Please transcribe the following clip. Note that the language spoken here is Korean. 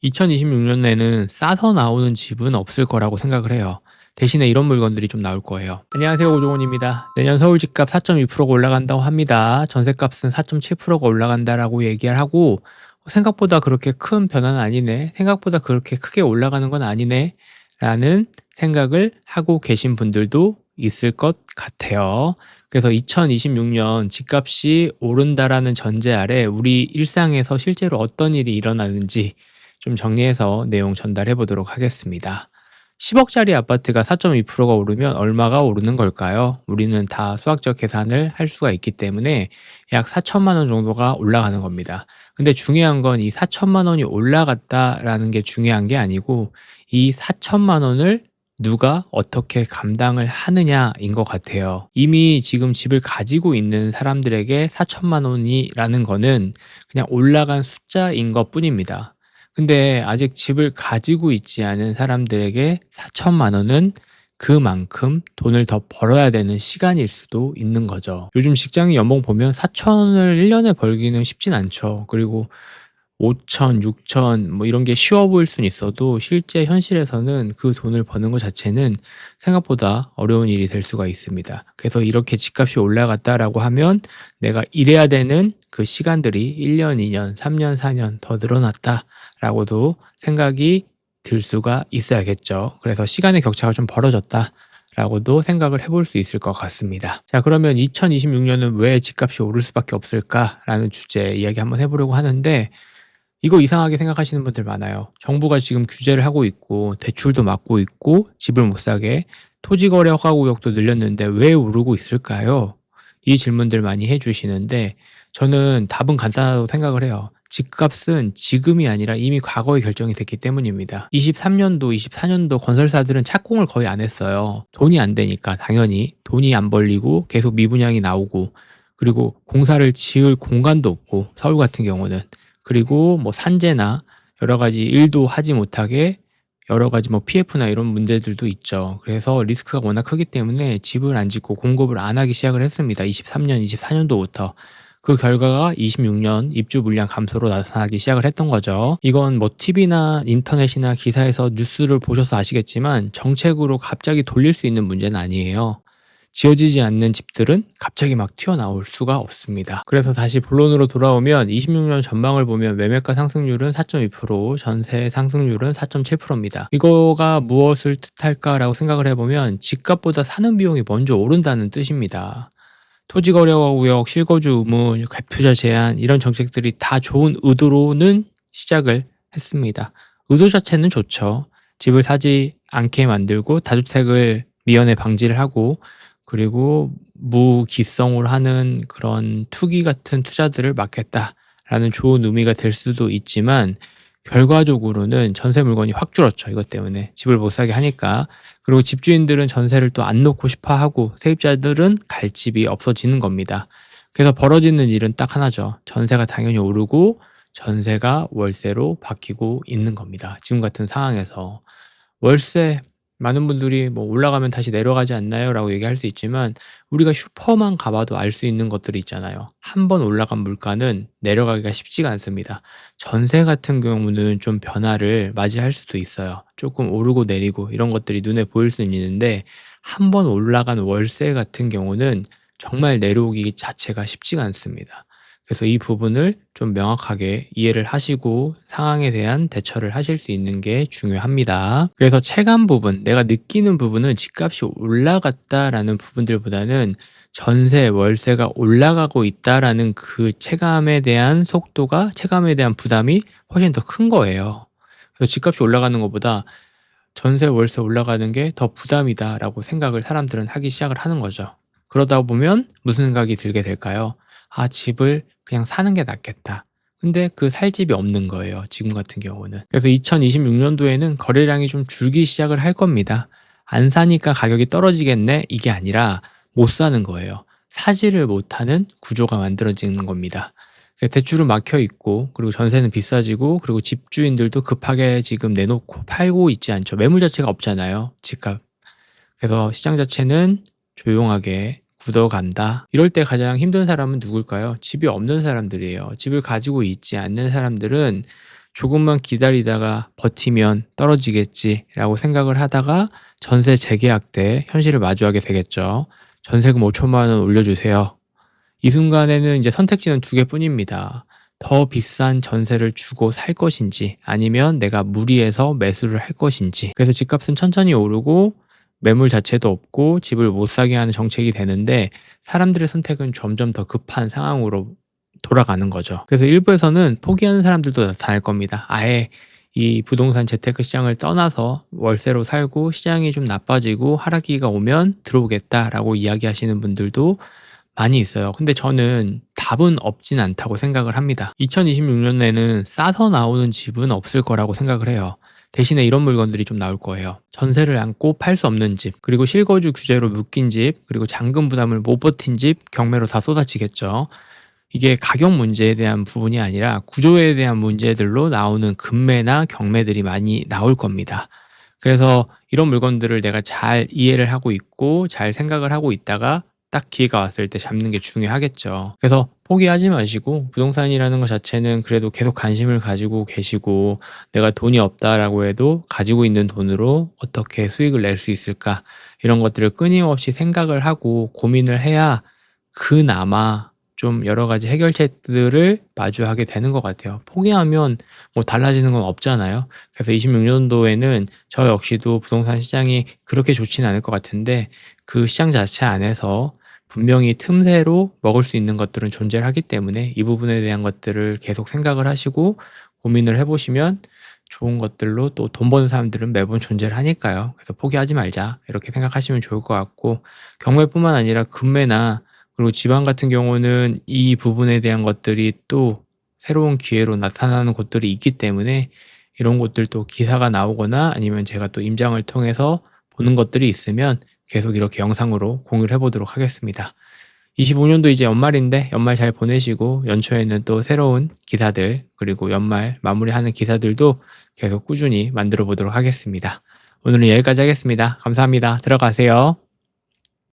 2026년에는 싸서 나오는 집은 없을 거라고 생각을 해요. 대신에 이런 물건들이 좀 나올 거예요. 안녕하세요, 오종원입니다. 내년 서울 집값 4.2%가 올라간다고 합니다. 전세값은 4.7%가 올라간다라고 얘기를 하고, 생각보다 그렇게 큰 변화는 아니네, 생각보다 그렇게 크게 올라가는 건 아니네 라는 생각을 하고 계신 분들도 있을 것 같아요. 그래서 2026년 집값이 오른다라는 전제 아래 우리 일상에서 실제로 어떤 일이 일어나는지 좀 정리해서 내용 전달해 보도록 하겠습니다. 10억짜리 아파트가 4.2%가 오르면 얼마가 오르는 걸까요? 우리는 다 수학적 계산을 할 수가 있기 때문에 약 4천만 원 정도가 올라가는 겁니다. 근데 중요한 건 이 4천만 원이 올라갔다라는 게 중요한 게 아니고, 이 4천만 원을 누가 어떻게 감당을 하느냐인 것 같아요. 이미 지금 집을 가지고 있는 사람들에게 4천만 원이라는 거는 그냥 올라간 숫자인 것 뿐입니다. 근데 아직 집을 가지고 있지 않은 사람들에게 4천만 원은 그만큼 돈을 더 벌어야 되는 시간일 수도 있는 거죠. 요즘 직장인 연봉 보면 4천을 1년에 벌기는 쉽진 않죠. 그리고 5천, 6천 뭐 이런 게 쉬워 보일 수는 있어도 실제 현실에서는 그 돈을 버는 것 자체는 생각보다 어려운 일이 될 수가 있습니다. 그래서 이렇게 집값이 올라갔다라고 하면 내가 일해야 되는 그 시간들이 1년, 2년, 3년, 4년 더 늘어났다라고도 생각이 들 수가 있어야겠죠. 그래서 시간의 격차가 좀 벌어졌다 라고도 생각을 해볼 수 있을 것 같습니다. 자, 그러면 2026년은 왜 집값이 오를 수밖에 없을까라는 주제 이야기 한번 해보려고 하는데, 이거 이상하게 생각하시는 분들 많아요. 정부가 지금 규제를 하고 있고 대출도 막고 있고 집을 못 사게 토지거래 허가구역도 늘렸는데 왜 오르고 있을까요? 이 질문들 많이 해주시는데, 저는 답은 간단하다고 생각을 해요. 집값은 지금이 아니라 이미 과거에 결정이 됐기 때문입니다. 23년도, 24년도 건설사들은 착공을 거의 안 했어요. 돈이 안 되니까. 당연히 돈이 안 벌리고 계속 미분양이 나오고, 그리고 공사를 지을 공간도 없고, 서울 같은 경우는. 그리고 뭐 산재나 여러 가지 일도 하지 못하게 여러 가지 뭐 PF나 이런 문제들도 있죠. 그래서 리스크가 워낙 크기 때문에 집을 안 짓고 공급을 안 하기 시작을 했습니다. 23년, 24년도부터. 그 결과가 26년 입주 물량 감소로 나타나기 시작을 했던 거죠. 이건 뭐 TV나 인터넷이나 기사에서 뉴스를 보셔서 아시겠지만 정책으로 갑자기 돌릴 수 있는 문제는 아니에요. 지어지지 않는 집들은 갑자기 막 튀어나올 수가 없습니다. 그래서 다시 본론으로 돌아오면 26년 전망을 보면 매매가 상승률은 4.2%, 전세 상승률은 4.7%입니다. 이거가 무엇을 뜻할까라고 생각을 해보면 집값보다 사는 비용이 먼저 오른다는 뜻입니다. 토지거래구역, 실거주 의무, 갭투자 제한 이런 정책들이 다 좋은 의도로는 시작을 했습니다. 의도 자체는 좋죠. 집을 사지 않게 만들고 다주택을 미연에 방지를 하고, 그리고 무기성으로 하는 그런 투기 같은 투자들을 막겠다라는 좋은 의미가 될 수도 있지만, 결과적으로는 전세 물건이 확 줄었죠. 이것 때문에 집을 못 사게 하니까. 그리고 집주인들은 전세를 또 안 놓고 싶어 하고 세입자들은 갈 집이 없어지는 겁니다. 그래서 벌어지는 일은 딱 하나죠. 전세가 당연히 오르고 전세가 월세로 바뀌고 있는 겁니다. 지금 같은 상황에서. 월세, 많은 분들이 뭐 "올라가면 다시 내려가지 않나요?" 라고 얘기할 수 있지만, 우리가 슈퍼만 가 봐도 알 수 있는 것들이 있잖아요. 한 번 올라간 물가는 내려가기가 쉽지가 않습니다. 전세 같은 경우는 좀 변화를 맞이할 수도 있어요. 조금 오르고 내리고 이런 것들이 눈에 보일 수는 있는데, 한 번 올라간 월세 같은 경우는 정말 내려오기 자체가 쉽지가 않습니다. 그래서 이 부분을 좀 명확하게 이해를 하시고 상황에 대한 대처를 하실 수 있는 게 중요합니다. 그래서 체감 부분, 내가 느끼는 부분은 집값이 올라갔다라는 부분들보다는 전세, 월세가 올라가고 있다라는 그 체감에 대한 속도가, 체감에 대한 부담이 훨씬 더 큰 거예요. 그래서 집값이 올라가는 것보다 전세, 월세 올라가는 게 더 부담이다라고 생각을 사람들은 하기 시작을 하는 거죠. 그러다 보면 무슨 생각이 들게 될까요? '아, 집을 그냥 사는 게 낫겠다.' 근데 그 살 집이 없는 거예요, 지금 같은 경우는. 그래서 2026년도에는 거래량이 좀 줄기 시작을 할 겁니다. '안 사니까 가격이 떨어지겠네.' 이게 아니라 못 사는 거예요. 사지를 못하는 구조가 만들어지는 겁니다. 대출은 막혀 있고, 그리고 전세는 비싸지고, 그리고 집주인들도 급하게 지금 내놓고 팔고 있지 않죠. 매물 자체가 없잖아요, 집값. 그래서 시장 자체는 조용하게 굳어간다. 이럴 때 가장 힘든 사람은 누굴까요? 집이 없는 사람들이에요. 집을 가지고 있지 않는 사람들은 조금만 기다리다가 버티면 떨어지겠지라고 생각을 하다가 전세 재계약 때 현실을 마주하게 되겠죠. 전세금 5천만 원 올려주세요. 이 순간에는 이제 선택지는 두 개뿐입니다. 더 비싼 전세를 주고 살 것인지 아니면 내가 무리해서 매수를 할 것인지. 그래서 집값은 천천히 오르고 매물 자체도 없고 집을 못 사게 하는 정책이 되는데 사람들의 선택은 점점 더 급한 상황으로 돌아가는 거죠. 그래서 일부에서는 포기하는 사람들도 나타날 겁니다. 아예 이 부동산 재테크 시장을 떠나서 월세로 살고 시장이 좀 나빠지고 하락기가 오면 들어오겠다라고 이야기하시는 분들도 많이 있어요. 근데 저는 답은 없진 않다고 생각을 합니다. 2026년에는 싸서 나오는 집은 없을 거라고 생각을 해요. 대신에 이런 물건들이 좀 나올 거예요. 전세를 안고 팔 수 없는 집, 그리고 실거주 규제로 묶인 집, 그리고 잔금 부담을 못 버틴 집, 경매로 다 쏟아지겠죠. 이게 가격 문제에 대한 부분이 아니라 구조에 대한 문제들로 나오는 금매나 경매들이 많이 나올 겁니다. 그래서 이런 물건들을 내가 잘 이해를 하고 있고 잘 생각을 하고 있다가 딱 기회가 왔을 때 잡는 게 중요하겠죠. 그래서 포기하지 마시고 부동산이라는 것 자체는 그래도 계속 관심을 가지고 계시고 내가 돈이 없다라고 해도 가지고 있는 돈으로 어떻게 수익을 낼 수 있을까 이런 것들을 끊임없이 생각을 하고 고민을 해야 그나마 좀 여러 가지 해결책들을 마주하게 되는 것 같아요. 포기하면 뭐 달라지는 건 없잖아요. 그래서 26년도에는 저 역시도 부동산 시장이 그렇게 좋지는 않을 것 같은데 그 시장 자체 안에서 분명히 틈새로 먹을 수 있는 것들은 존재를 하기 때문에 이 부분에 대한 것들을 계속 생각을 하시고 고민을 해보시면 좋은 것들로 또 돈 버는 사람들은 매번 존재를 하니까요. 그래서 포기하지 말자 이렇게 생각하시면 좋을 것 같고 경매뿐만 아니라 금매나 그리고 지방 같은 경우는 이 부분에 대한 것들이 또 새로운 기회로 나타나는 곳들이 있기 때문에 이런 곳들도 기사가 나오거나 아니면 제가 또 임장을 통해서 보는 것들이 있으면 계속 이렇게 영상으로 공유를 해보도록 하겠습니다. 25년도 이제 연말인데 연말 잘 보내시고 연초에는 또 새로운 기사들 그리고 연말 마무리하는 기사들도 계속 꾸준히 만들어 보도록 하겠습니다. 오늘은 여기까지 하겠습니다. 감사합니다. 들어가세요.